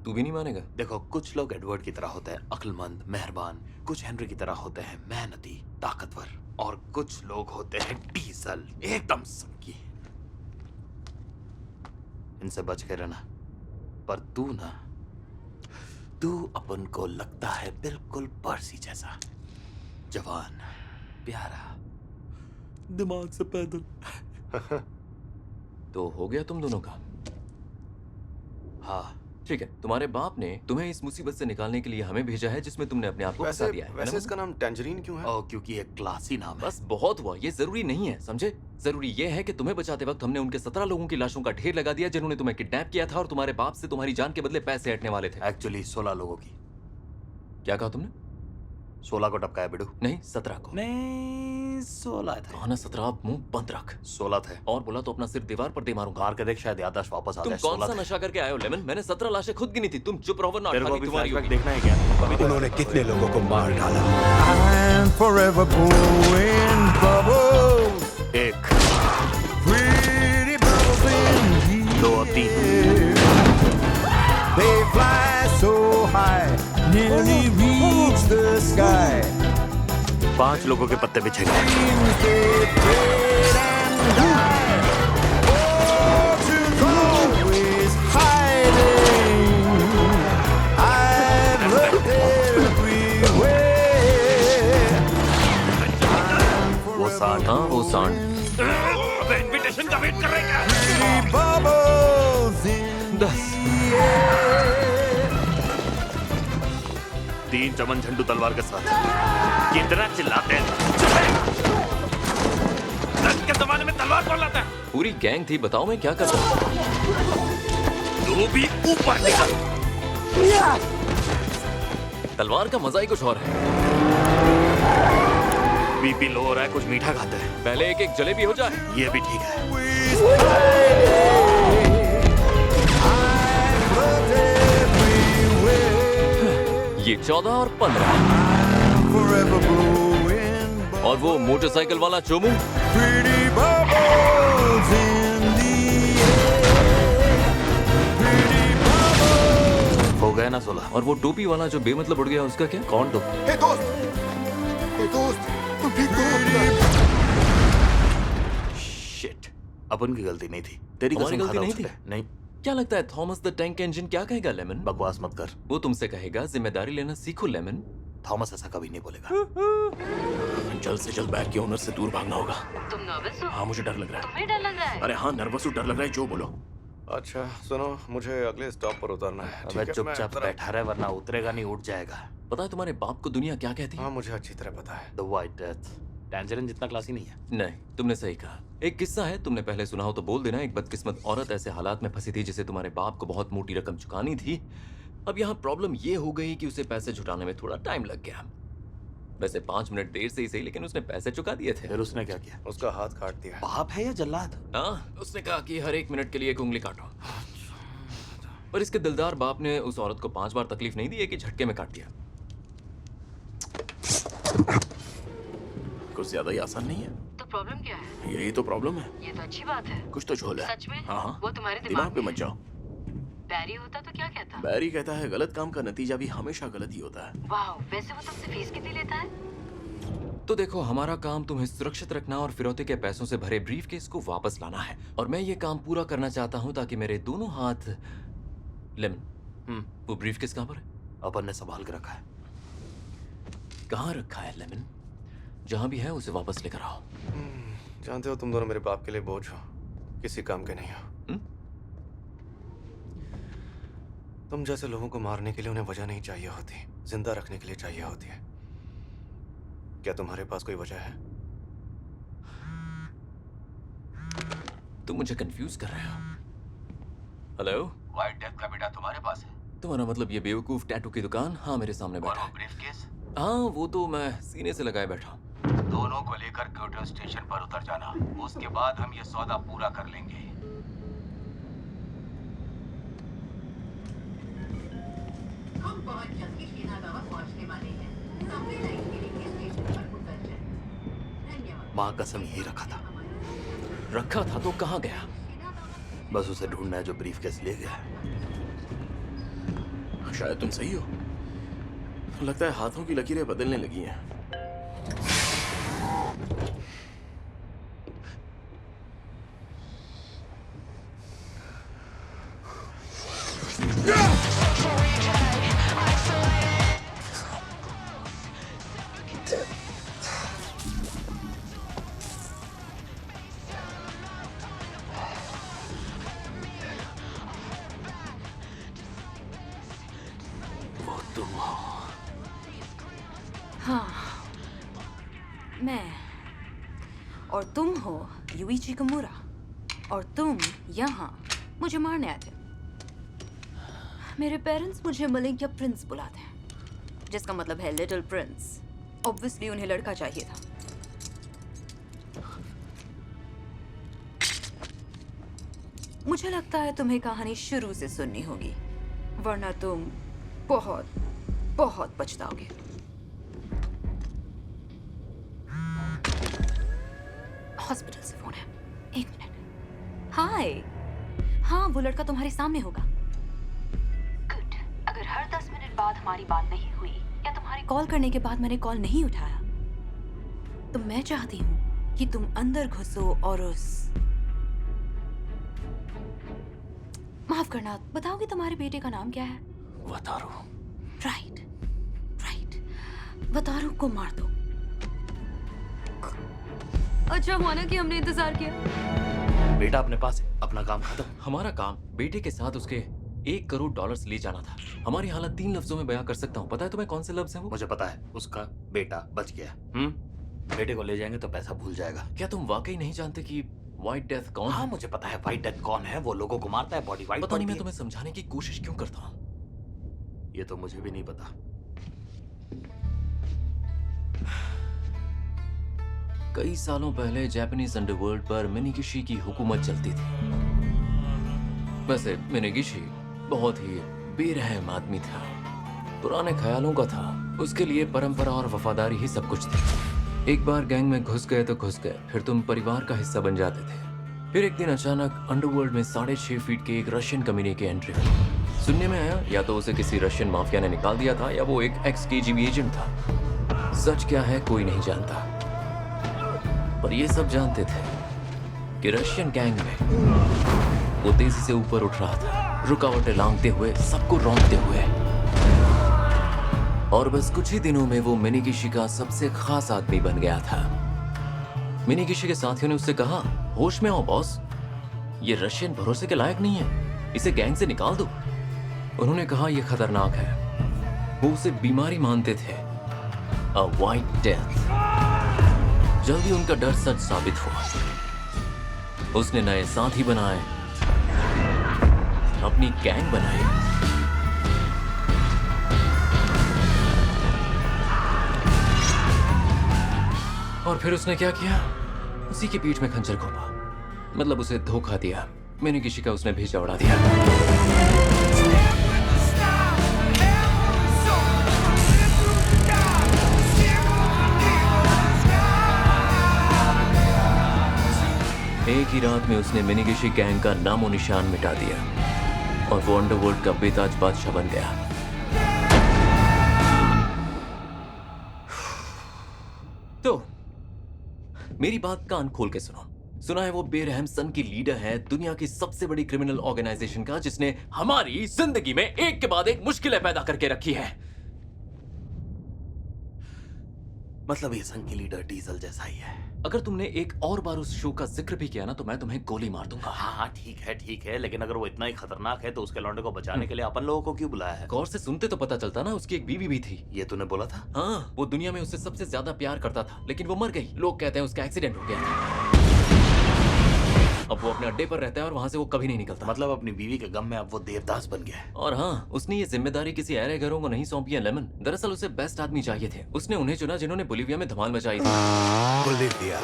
तू भी नहीं मानेगा। देखो, कुछ लोग एडवर्ड की तरह होते हैं, अक्लमंद, मेहरबान। कुछ हेनरी की तरह होते हैं, मेहनती, ताकतवर। और कुछ लोग होते हैं डीजल, एकदम संगी। इनसे बच के रहना। पर तू अपन को लगता है बिल्कुल पर्सी जैसा, जवान, प्यारा, दिमाग से पैदल। तो हो गया तुम दोनों का? हाँ। ठीक है, तुम्हारे बाप ने तुम्हें इस मुसीबत से निकालने के लिए हमें भेजा है जिसमें तुमने अपने आप को फंसा दिया है। वैसे इसका नाम टैंजरीन क्यों है? क्योंकि ये क्लासी नाम है। बस बहुत हुआ, ये जरूरी नहीं है, समझे? जरूरी ये है कि तुम्हें बचाते वक्त हमने उनके 17 लोगों की लाशों का ढेर लगा दिया जिन्होंने तुम्हें किडनैप किया था और तुम्हारे बाप से तुम्हारी जान के बदले पैसे हटने वाले थे। एक्चुअली 16 लोगों की। क्या कहा तुमने? 16 को टपकाया बिडू। नहीं, 17 को। नहीं, 16 थे। कहा ना 17, मुंह बंद रख। 16 थे। और बोला तो अपना सिर दीवार पर दे मारूंगा। मार के देख, शायद याददाश्त वापस आ जाए। तुम कौन सा नशा करके आए हो लेमन? मैंने 17 लाशें खुद गिनी थी। तुम चुप रहो वरना तेरे को अठारह अभी तुम्हारी फ्लैशबैक होगी। देखना है क्या? उन्होंने कितने लोगों को मार डाला? I'm forever blowing bubbles. एक, Pretty bubbles in the 2 और 3। They fly so high, nearly reach the sky. 5 लोगों के पत्ते बिछे गए। Dreams they fade and die. Fortune's always hiding. I've looked everywhere. वो सांड। हाँ, वो सांड। इनविटेशन का वेट कर रहे हैं Pretty bubbles in 10। 3 चमन झंडू तलवार के साथ। कितना चिल्लाते हैं। रंग के जमाने में तलवार कौन लाता है? पूरी गैंग थी, बताओ मैं क्या करता हूँ? तू भी ऊपर निकल। तलवार का मजा ही कुछ और है। बीपी लो हो रहा है, कुछ मीठा खाते हैं। पहले एक एक जलेबी हो जाए। ये भी ठीक है। ये 14 और 15 forever blowing और वो मोटरसाइकिल वाला Chomu. pretty bubbles in the air. Pretty bubbles. हो गए ना 16। और वो टोपी वाला जो बेमतलब उड़ गया, उसका क्या? कौन तो? हे दोस्त, तुम ठीक तो हो? शिट, अपन की गलती नहीं थी। तेरी हमारी कसम गलती खाता नहीं हूँ थी? उसपे। नहीं, क्या लगता है थॉमस द टैंक इंजन क्या कहेगा लेमन? बकवास मत कर। वो तुमसे कहेगा जिम्मेदारी लेना सीखो लेमन। थॉमस ऐसा कभी नहीं बोलेगा। जल्द से जल्द बैग के ओनर से दूर भागना होगा। तुम नर्वस हो? हाँ, मुझे डर लग रहा है। तुम्हें डर लग रहा है? अरे हाँ, नर्वस हूँ, डर लग रहा है, जो बोलो। अच्छा सुनो, मुझे अगले स्टॉप पर उतरना है। अबे चुपचाप बैठा रहे वरना उतरेगा नहीं, उठ जाएगा। पता है तुम्हारे बाप को दुनिया क्या कहती है? हाँ, मुझे अच्छी तरह पता है। The white death. टैंजरीन जितना क्लासी नहीं है। नहीं, तुमने सही कहा। एक किस्सा है, तुमने पहले सुना हो तो बोल देना। एक बदकिस्मत औरत ऐसे हालात में फंसी थी जिसे तुम्हारे बाप को बहुत मोटी रकम चुकानी थी। अब यहाँ प्रॉब्लम ये हो गई कि उसे पैसे जुटाने में थोड़ा टाइम लग गया। वैसे 5 मिनट देर से ही सही, लेकिन उसने पैसे चुका दिए थे। फिर उसने क्या किया? उसका हाथ काट दिया। बाप है या जल्लाद? हाँ, उसने कहा कि हर 1 मिनट के लिए एक उंगली काटो। पर इसके दिलदार बाप ने उस औरत को 5 बार तकलीफ नहीं दी, कि झटके में काट दिया। कुछ ज्यादा ही आसान नहीं है। तो प्रॉब्लम क्या है? यही तो प्रॉब्लम है। ये तो अच्छी बात है। कुछ तो झोल है। सच में? हाँ हाँ। वो तुम्हारे दिमाग पे मत जाओ। बैरी होता तो क्या कहता? बैरी कहता है गलत काम का नतीजा भी हमेशा गलत ही होता है। वाह, वैसे वो तुमसे फीस कितनी लेता है? तो देखो, हमारा काम तुम्हें सुरक्षित रखना और फिरौते के पैसों से भरे ब्रीफकेस को वापस लाना है। और मैं ये काम पूरा करना चाहता हूँ ताकि मेरे दोनों हाथ। लेमन, वो ब्रीफकेस कहाँ पर है? अपन ने संभाल के रखा है। कहाँ रखा है लेमन? जहाँ भी है उसे वापस लेकर आओ। जानते हो, तुम दोनों मेरे बाप के लिए बोझ हो, किसी काम के नहीं हो। तुम जैसे लोगों को मारने के लिए उन्हें वजह नहीं चाहिए होती, जिंदा रखने के लिए चाहिए होती है। क्या तुम्हारे पास कोई वजह है? तुम मुझे कंफ्यूज कर रहे हो। हेलो, व्हाइट डेथ का बेटा तुम्हारे पास है? तुम्हारा मतलब ये बेवकूफ टैटू की दुकान? हाँ, मेरे सामने और बैठा वो है। ब्रीफकेस? हाँ, वो तो मैं सीने से लगाए बैठा हूँ। दोनों को लेकर क्योटो स्टेशन पर उतर जाना। उसके बाद हम ये सौदा पूरा कर लेंगे। हम बहुत जल्दी शीनागावा पहुंचने वाले हैं। सबवे लाइन के लिए स्टेशन पर उतर जाएं। धन्यवाद। माँ कसम यही रखा था। रखा था तो कहाँ गया? बस उसे ढूंढना है जो ब्रीफकेस ले गया। शायद तुम सही हो। लगता है हाथों की लकीरें बदलने लगी हैं। वो तुम हो। हाँ, मैं। और तुम हो यूइची किमुरा। और तुम यहाँ मुझे मारने आए थे। मेरे पेरेंट्स मुझे मलिंगा प्रिंस बुलाते हैं, जिसका मतलब है लिटिल प्रिंस। ऑब्वियसली उन्हें लड़का चाहिए था। मुझे लगता है तुम्हें कहानी शुरू से सुननी होगी, वरना तुम बहुत बहुत पछताओगे। हॉस्पिटल से फोन है, 1 मिनट। हाय। हाँ, वो लड़का तुम्हारे सामने होगा। गुड। अगर हर 10 मिनट बाद हमारी बात नहीं हुई या तुम्हारे कॉल करने के बाद मैंने कॉल नहीं उठाया, तो मैं चाहती हूँ कि तुम अंदर घुसो और उस... माफ करना, बताओगे तुम्हारे बेटे का नाम क्या है? वतारू। Right, right. वतारू को मार दो। अच्छा हुआ ना कि हमने इंतजार किया। बेटा अपने पास है, अपना काम खत्म। हमारा काम बेटे के साथ उसके $1 करोड़ ले जाना था। हमारी हालत 3 लफ्जों में बयां कर सकता हूँ। पता है तुम्हें कौन से लफ्ज हैं वो? मुझे पता है, उसका बेटा बच गया। बेटे को ले जाएंगे तो पैसा भूल जाएगा। क्या तुम वाकई नहीं जानते कि व्हाइट डेथ कौन हाँ है? मुझे पता है व्हाइट डेथ कौन है। वो लोगों को मारता है, बॉडी वाइट पता नहीं, मैं पड़ती तुम्हें समझाने की कोशिश क्यों करता हूँ। है। ये तो मुझे भी नहीं पता। कई सालों पहले जापानीज अंडरवर्ल्ड पर मिनीगिशी की हुकूमत चलती थी। वैसे मिनीगिशी बहुत ही बेरहम आदमी था, पुराने ख्यालों का था। उसके लिए परंपरा और वफादारी ही सब कुछ थी। एक बार गैंग में घुस गए तो घुस गए, फिर तुम परिवार का हिस्सा बन जाते थे। फिर एक दिन अचानक अंडरवर्ल्ड में 6.5 फीट के एक रशियन कमीने की एंट्री हुई। सुनने में आया या तो उसे किसी रशियन माफिया ने निकाल दिया था या वो एक ex-KGB एजेंट था। सच क्या है कोई नहीं जानता, पर ये सब जानते थे कि रशियन गैंग में वो तेजी से ऊपर उठ रहा था, रुकावटें लांघते हुए, सबको रौंदते हुए। और बस कुछ ही दिनों में वो मिनीगिशी का सबसे खास आदमी बन गया था। मिनीगिशी के साथियों ने उससे कहा, होश में आओ बॉस, ये रशियन भरोसे के लायक नहीं है, इसे गैंग से निकाल दो। उन्होंने कहा यह खतरनाक है। वो उसे बीमारी मानते थे, अ व्हाइट डेथ। जल्दी उनका डर सच साबित हुआ। उसने नए साथी बनाए, अपनी गैंग बनाई। और फिर उसने क्या किया? उसी की पीठ में खंजर घोंपा, मतलब उसे धोखा दिया। मैंने किसी का उसने भेजा उड़ा दिया। एक ही रात में उसने मिनीगिशी गैंग का नामो निशान मिटा दिया और वो अंडरवर्ल्ड का बेताज बादशाह बन गया। तो मेरी बात कान खोल के सुनो। सुना है वो बेरहम सन की लीडर है दुनिया की सबसे बड़ी क्रिमिनल ऑर्गेनाइजेशन का, जिसने हमारी जिंदगी में एक के बाद एक मुश्किलें पैदा करके रखी है। मतलब ये संघ की लीडर डीजल जैसा ही है। अगर तुमने एक और बार उस शो का जिक्र भी किया ना तो मैं तुम्हें गोली मार दूंगा। हाँ ठीक है, लेकिन अगर वो इतना ही खतरनाक है तो उसके लौंडे को बचाने के लिए अपन लोगों को क्यों बुलाया है? गौर से सुनते तो पता चलता ना, उसकी एक बीवी भी थी। ये तूने बोला था? हाँ, वो दुनिया में उससे सबसे ज्यादा प्यार करता था, लेकिन वो मर गई। लोग कहते हैं उसका एक्सीडेंट हो गया था। अब वो अपने अड्डे पर रहता है और वहां से वो कभी नहीं निकलता। मतलब अपनी बीवी के गम में अब वो देवदास बन गया है। और हाँ, उसने ये जिम्मेदारी किसी ऐरे घरों को नहीं सौंपी है लेमन। दरअसल उसे बेस्ट आदमी चाहिए थे। उसने उन्हें चुना जिन्होंने बोलिविया में धमाल मचाई थी। बोलिविया।